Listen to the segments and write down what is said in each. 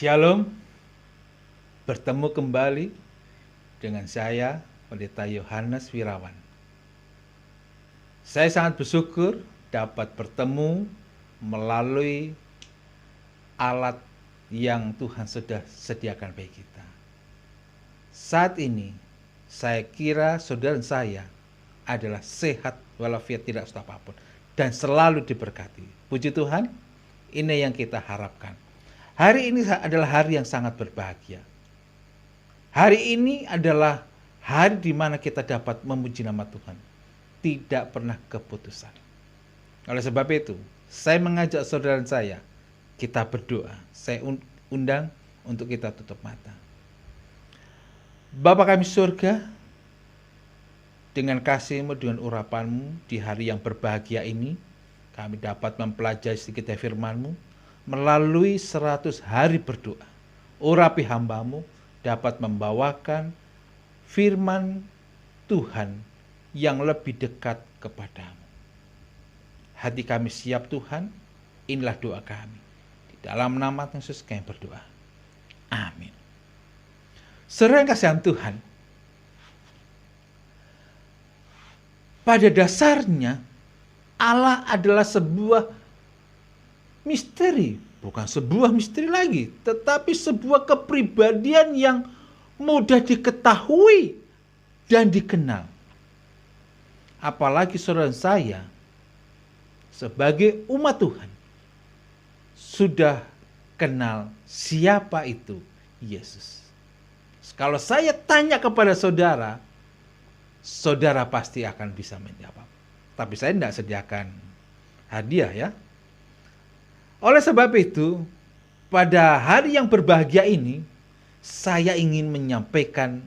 Shalom, bertemu kembali dengan saya, Pendeta Yohanes Wirawan. Saya sangat bersyukur dapat bertemu melalui alat yang Tuhan sudah sediakan bagi kita. Saat ini, saya kira saudara saya adalah sehat walafiat tidak sudah apapun dan selalu diberkati. Puji Tuhan, ini yang kita harapkan. Hari ini adalah hari yang sangat berbahagia. Hari ini adalah hari di mana kita dapat memuji nama Tuhan. Tidak pernah keputusan. Oleh sebab itu, saya mengajak saudara saya, kita berdoa. Saya undang untuk kita tutup mata. Bapa kami surga, dengan kasih-Mu, dengan urapan-Mu, di hari yang berbahagia ini, kami dapat mempelajari sedikit firman-Mu, melalui 100 hari berdoa. Urapi hamba-Mu dapat membawakan firman Tuhan yang lebih dekat kepadamu. Hati kami siap Tuhan, inilah doa kami. Di dalam nama Yesus kami berdoa. Amin. Saudara yang kasihan Tuhan, pada dasarnya Allah adalah sebuah misteri, bukan sebuah misteri lagi, tetapi sebuah kepribadian yang mudah diketahui dan dikenal. Apalagi saudara saya sebagai umat Tuhan sudah kenal siapa itu Yesus. Kalau saya tanya kepada saudara, saudara pasti akan bisa menjawab. Tapi saya tidak sediakan hadiah ya. Oleh sebab itu, pada hari yang berbahagia ini, saya ingin menyampaikan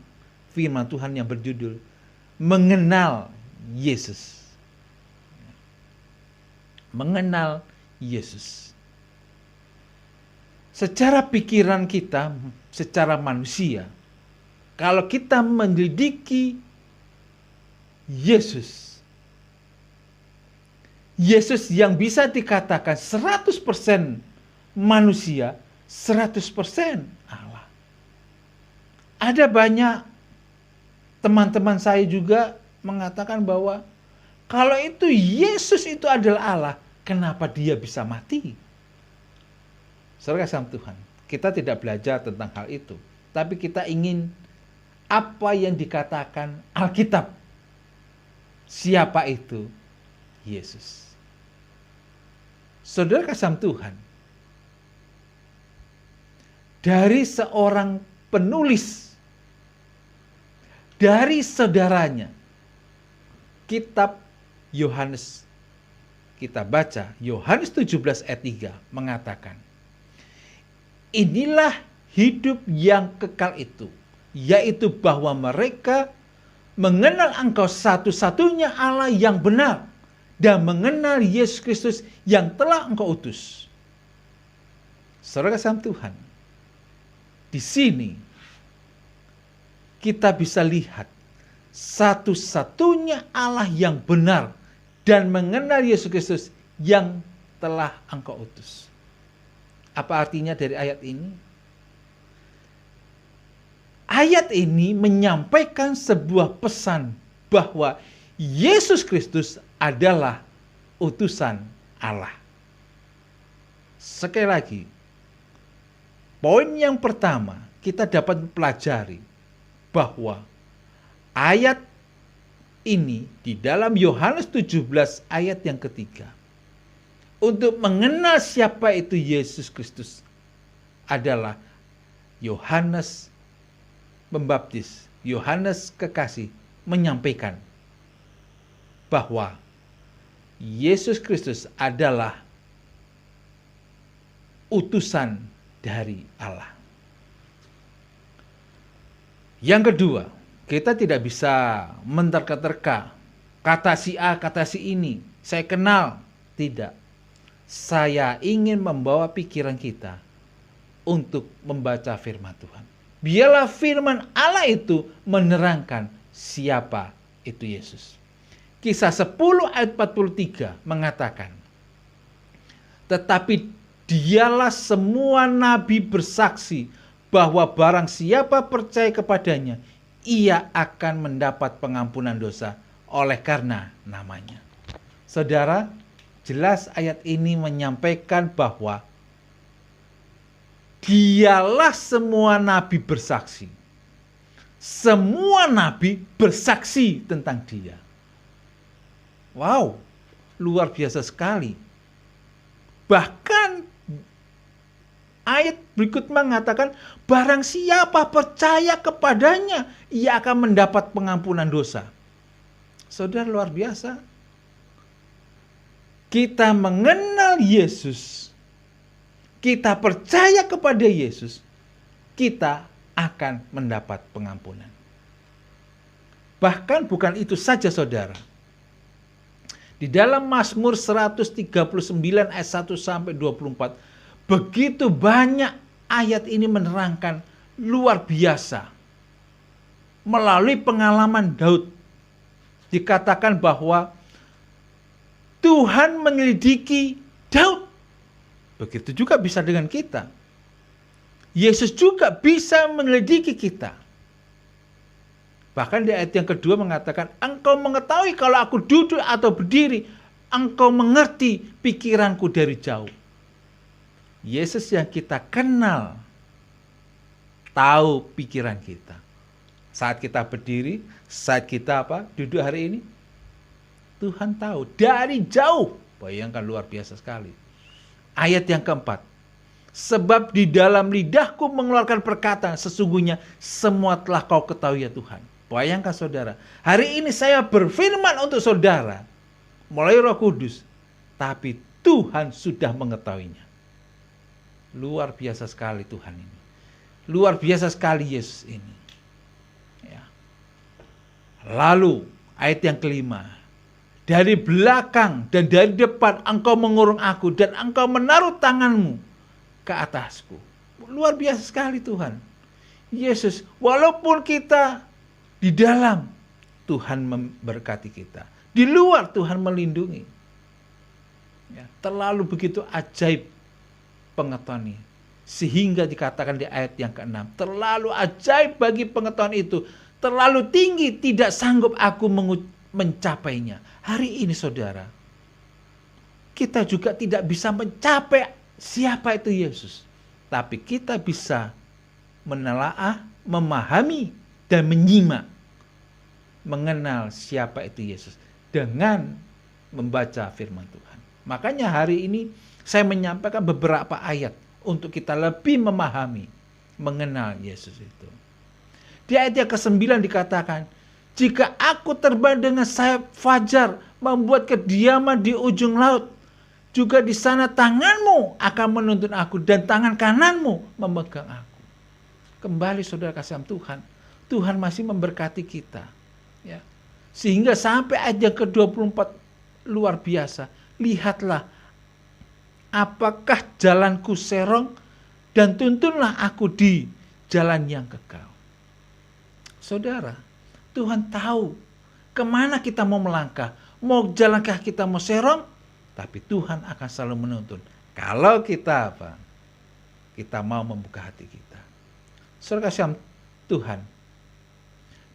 firman Tuhan yang berjudul Mengenal Yesus. Mengenal Yesus. Secara pikiran kita, secara manusia, kalau kita menyelidiki Yesus yang bisa dikatakan 100% manusia, 100% Allah. Ada banyak teman-teman saya juga mengatakan bahwa kalau itu Yesus itu adalah Allah, kenapa dia bisa mati? Saudara kasih Tuhan, kita tidak belajar tentang hal itu, tapi kita ingin apa yang dikatakan Alkitab. Siapa itu Yesus? Saudara kasih Tuhan, dari seorang penulis, dari saudaranya, kitab Yohanes, kita baca Yohanes 17 ayat 3 mengatakan, inilah hidup yang kekal itu, yaitu bahwa mereka mengenal Engkau satu-satunya Allah yang benar dan mengenal Yesus Kristus yang telah Engkau utus. Saudara kasih Tuhan, di sini kita bisa lihat satu-satunya Allah yang benar dan mengenal Yesus Kristus yang telah Engkau utus. Apa artinya dari ayat ini? Ayat ini menyampaikan sebuah pesan bahwa Yesus Kristus adalah utusan Allah. Sekali lagi, poin yang pertama kita dapat pelajari bahwa ayat ini di dalam Yohanes 17 ayat yang ketiga, untuk mengenal siapa itu Yesus Kristus adalah Yohanes Pembaptis, Yohanes Kekasih menyampaikan bahwa Yesus Kristus adalah utusan dari Allah. Yang kedua, kita tidak bisa menerka-terka kata si A, kata si ini, saya kenal. Tidak. Saya ingin membawa pikiran kita untuk membaca firman Tuhan. Biarlah firman Allah itu menerangkan siapa itu Yesus. Kisah 10 ayat 43 mengatakan, tetapi Dialah semua nabi bersaksi bahwa barang siapa percaya kepadanya, ia akan mendapat pengampunan dosa oleh karena namanya. Saudara, jelas ayat ini menyampaikan bahwa dialah semua nabi bersaksi. Semua nabi bersaksi tentang dia. Wow, luar biasa sekali. Bahkan ayat berikut mengatakan, barang siapa percaya kepadanya, ia akan mendapat pengampunan dosa. Saudara, luar biasa. Kita mengenal Yesus, kita percaya kepada Yesus, kita akan mendapat pengampunan. Bahkan bukan itu saja, saudara. Di dalam Mazmur 139 ayat 1 sampai 24, begitu banyak ayat ini menerangkan luar biasa. Melalui pengalaman Daud, dikatakan bahwa Tuhan menyelidiki Daud. Begitu juga bisa dengan kita. Yesus juga bisa menyelidiki kita. Bahkan di ayat yang kedua mengatakan, engkau mengetahui kalau aku duduk atau berdiri, engkau mengerti pikiranku dari jauh. Yesus yang kita kenal, tahu pikiran kita. Saat kita berdiri, saat kita duduk hari ini, Tuhan tahu dari jauh. Bayangkan, luar biasa sekali. Ayat yang keempat, sebab di dalam lidahku mengeluarkan perkataan, sesungguhnya semua telah kau ketahui ya Tuhan. Bayangkan saudara, hari ini saya berfirman untuk saudara melalui Roh Kudus, tapi Tuhan sudah mengetahuinya. Luar biasa sekali Tuhan ini. Luar biasa sekali Yesus ini. Ya. Lalu ayat yang kelima, dari belakang dan dari depan engkau mengurung aku dan engkau menaruh tanganmu ke atasku. Luar biasa sekali Tuhan. Yesus, walaupun kita di dalam, Tuhan memberkati kita. Di luar Tuhan melindungi. Ya, terlalu begitu ajaib pengetahuan ini. Sehingga dikatakan di ayat yang ke-6, terlalu ajaib bagi pengetahuan itu. Terlalu tinggi, tidak sanggup aku mencapainya. Hari ini saudara, kita juga tidak bisa mencapai siapa itu Yesus. Tapi kita bisa menelaah, memahami, dan menyimak. Mengenal siapa itu Yesus. Dengan membaca firman Tuhan. Makanya hari ini saya menyampaikan beberapa ayat untuk kita lebih memahami, mengenal Yesus itu. Di ayat yang ke-9 dikatakan, jika aku terbang dengan sayap fajar, membuat kediaman di ujung laut, juga di sana tanganmu akan menuntun aku dan tangan kananmu memegang aku. Kembali saudara kasihan Tuhan, Tuhan masih memberkati kita. Ya. Sehingga sampai ayat yang ke-24 luar biasa. Lihatlah, apakah jalanku serong dan tuntunlah aku di jalan yang kekal. Saudara, Tuhan tahu kemana kita mau melangkah. Mau jalankah kita mau serong, tapi Tuhan akan selalu menuntun. Kalau kita kita mau membuka hati kita. Saudara kasihan Tuhan,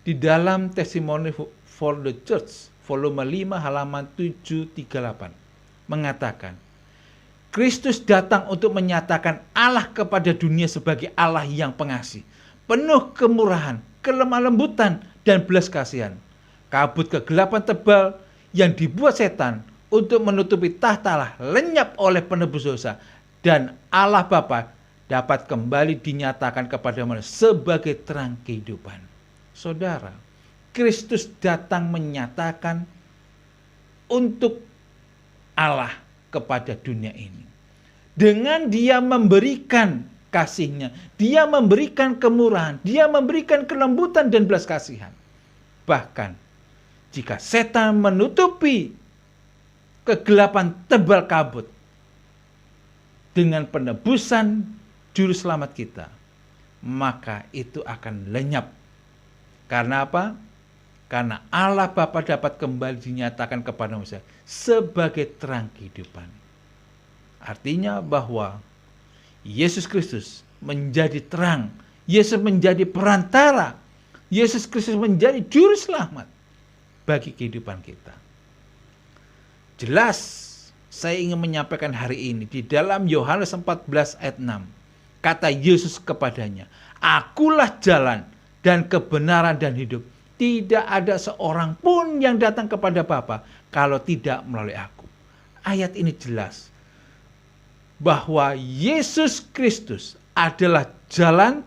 di dalam Testimony for the Church, volume 5 halaman 738, mengatakan, Kristus datang untuk menyatakan Allah kepada dunia sebagai Allah yang pengasih, penuh kemurahan, kelemah lembutan, dan belas kasihan. Kabut kegelapan tebal yang dibuat setan untuk menutupi tahtalah lenyap oleh penebus dosa, dan Allah Bapa dapat kembali dinyatakan kepada manusia sebagai terang kehidupan. Saudara, Kristus datang menyatakan untuk Allah kepada dunia ini. Dengan dia memberikan kasihnya, dia memberikan kemurahan, dia memberikan kelembutan dan belas kasihan. Bahkan jika setan menutupi kegelapan tebal kabut dengan penebusan juru selamat kita, maka itu akan lenyap. Karena apa? Karena Allah Bapa dapat kembali dinyatakan kepada manusia sebagai terang kehidupan. Artinya bahwa Yesus Kristus menjadi terang, Yesus menjadi perantara, Yesus Kristus menjadi juru selamat bagi kehidupan kita. Jelas saya ingin menyampaikan hari ini di dalam Yohanes 14 ayat 6. Kata Yesus kepadanya, "Akulah jalan dan kebenaran dan hidup. Tidak ada seorang pun yang datang kepada Bapa kalau tidak melalui aku." Ayat ini jelas bahwa Yesus Kristus adalah jalan,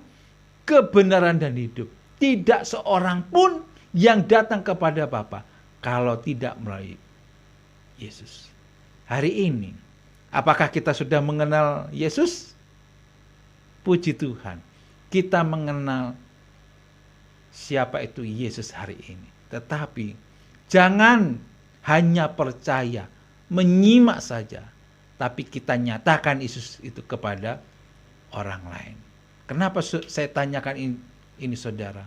kebenaran dan hidup. Tidak seorang pun yang datang kepada Bapa kalau tidak melalui Yesus. Hari ini, apakah kita sudah mengenal Yesus? Puji Tuhan, kita mengenal siapa itu Yesus hari ini. Tetapi jangan hanya percaya, menyimak saja, tapi kita nyatakan Yesus itu kepada orang lain. Kenapa saya tanyakan ini saudara?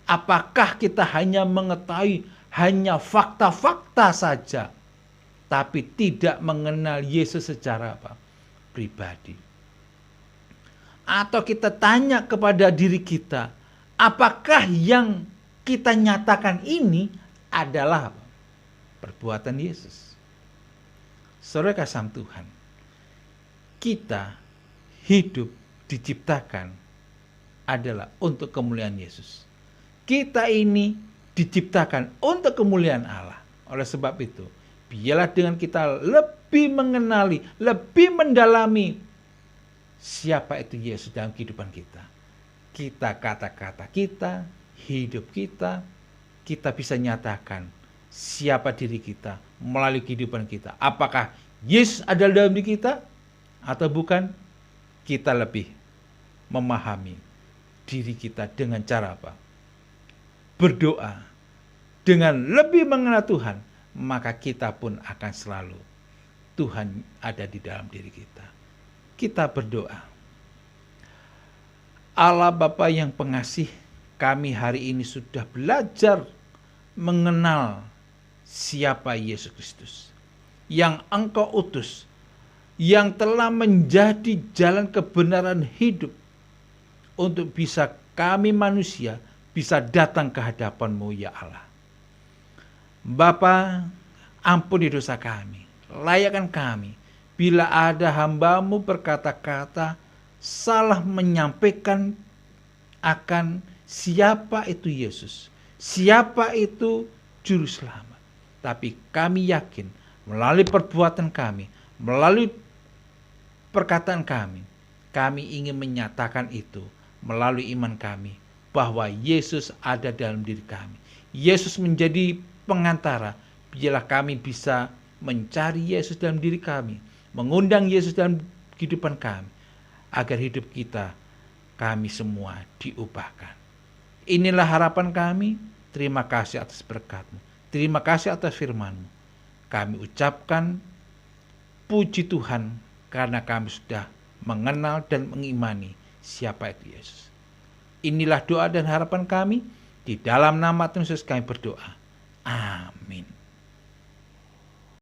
Apakah kita hanya mengetahui hanya fakta-fakta saja, tapi tidak mengenal Yesus secara pribadi? Atau kita tanya kepada diri kita, apakah yang kita nyatakan ini adalah perbuatan Yesus? Saudara kasih Tuhan, kita hidup diciptakan adalah untuk kemuliaan Yesus. Kita ini diciptakan untuk kemuliaan Allah. Oleh sebab itu, biarlah dengan kita lebih mengenali, lebih mendalami siapa itu Yesus dalam kehidupan kita. Kata-kata kita, hidup kita bisa nyatakan siapa diri kita melalui kehidupan kita. Apakah Yesus ada dalam diri kita atau bukan? Kita lebih memahami diri kita dengan cara berdoa. Dengan lebih mengenal Tuhan, maka kita pun akan selalu Tuhan ada di dalam diri kita. Kita berdoa. Allah Bapa yang pengasih, kami hari ini sudah belajar mengenal siapa Yesus Kristus yang Engkau utus, yang telah menjadi jalan kebenaran hidup untuk bisa kami manusia bisa datang ke hadapan-Mu ya Allah. Bapa, ampuni dosa kami, layakkan kami bila ada hamba-Mu berkata-kata salah menyampaikan akan siapa itu Yesus, siapa itu Juru Selamat. Tapi kami yakin melalui perbuatan kami, melalui perkataan kami ingin menyatakan itu melalui iman kami bahwa Yesus ada dalam diri kami. Yesus menjadi pengantara. Biarlah kami bisa mencari Yesus dalam diri kami, mengundang Yesus dalam kehidupan kami, agar hidup kami semua diubahkan. Inilah harapan kami. Terima kasih atas berkat-Mu. Terima kasih atas firman-Mu. Kami ucapkan puji Tuhan karena kami sudah mengenal dan mengimani siapa itu Yesus. Inilah doa dan harapan kami. Di dalam nama Tuhan Yesus kami berdoa. Amin.